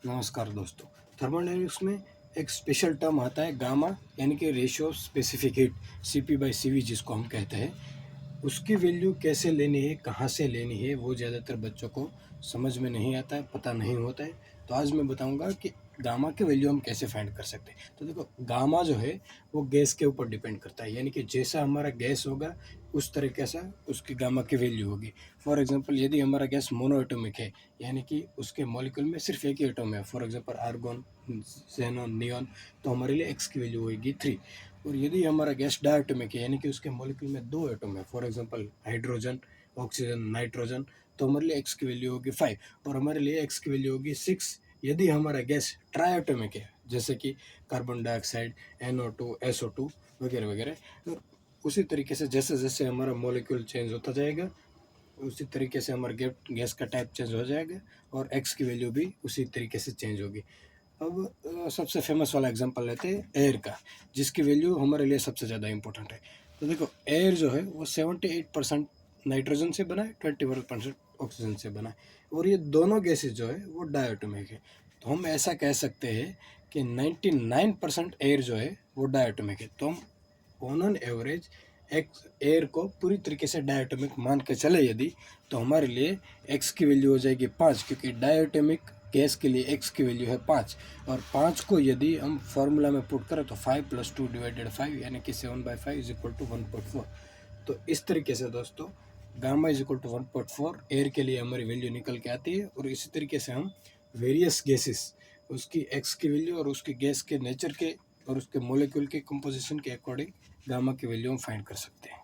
नमस्कार दोस्तों। थर्मोडायनेमिक्स में एक स्पेशल टर्म आता है गामा, यानी कि ratio of specific heat, CP/CV जिसको हम कहते हैं। उसकी वैल्यू कैसे लेनी है, कहाँ से लेनी है, वो ज़्यादातर बच्चों को समझ में नहीं आता है, पता नहीं होता है। तो आज मैं बताऊंगा कि गामा की वैल्यू हम कैसे फाइंड कर सकते हैं। तो देखो, गामा जो है वो गैस के ऊपर डिपेंड करता है, यानी कि जैसा हमारा गैस होगा उस तरीके से उसकी गामा की वैल्यू होगी। फॉर एग्जांपल, यदि हमारा गैस मोनोएटॉमिक है, यानी कि उसके मॉलिक्यूल में सिर्फ एक ही एटम है, for example argon, xenon, neon, तो हमारे लिए एक्स की वैल्यू होगी 3। और यदि हमारा गैस डायटोमिक है, यानी कि उसके मॉलिक्यूल में दो एटम है, for example hydrogen, oxygen, nitrogen, तो हमारे लिए एक्स की वैल्यू होगी 5 और हमारे लिए एक्स की वैल्यू होगी 6। यदि हमारा गैस ट्राइएटोमिक है, जैसे कि कार्बन डाइऑक्साइड, NO2, SO2 वगैरह वगैरह, तो उसी तरीके से जैसे जैसे हमारा मॉलिक्यूल चेंज होता जाएगा उसी तरीके से हमारा गैस का टाइप चेंज हो जाएगा और एक्स की वैल्यू भी उसी तरीके से चेंज होगी। अब सबसे फेमस वाला एग्जांपल लेते हैं एयर का, जिसकी वैल्यू हमारे लिए सबसे ज़्यादा इंपॉर्टेंट है। तो देखो, एयर जो है वो 78% नाइट्रोजन से बना है, 21% ऑक्सीजन से बना है, और ये दोनों गैसेज जो है वो डायटोमिक है। तो हम ऐसा कह सकते हैं कि 99% एयर जो है वो डायटोमिक है। तो हम on an average x air को पूरी तरीके से डायटोमिक मान के चले यदि, तो हमारे लिए एक्स की वैल्यू हो जाएगी 5, क्योंकि डायटोमिक गैस के लिए एक्स की वैल्यू है 5। और 5 को यदि हम फार्मूला में पुट करें तो 5 + 2 / 5, यानी कि 7/5 = 1.4। तो इस तरीके से दोस्तों गामा = 1.4 एयर के लिए हमारी वैल्यू निकल के आती है। और इसी तरीके से हम वेरियस गैसेस, उसकी एक्स की वैल्यू और उसकी गैस के नेचर के और उसके मॉलिक्यूल के कंपोजिशन के अकॉर्डिंग गामा की वैल्यू हम फाइंड कर सकते हैं।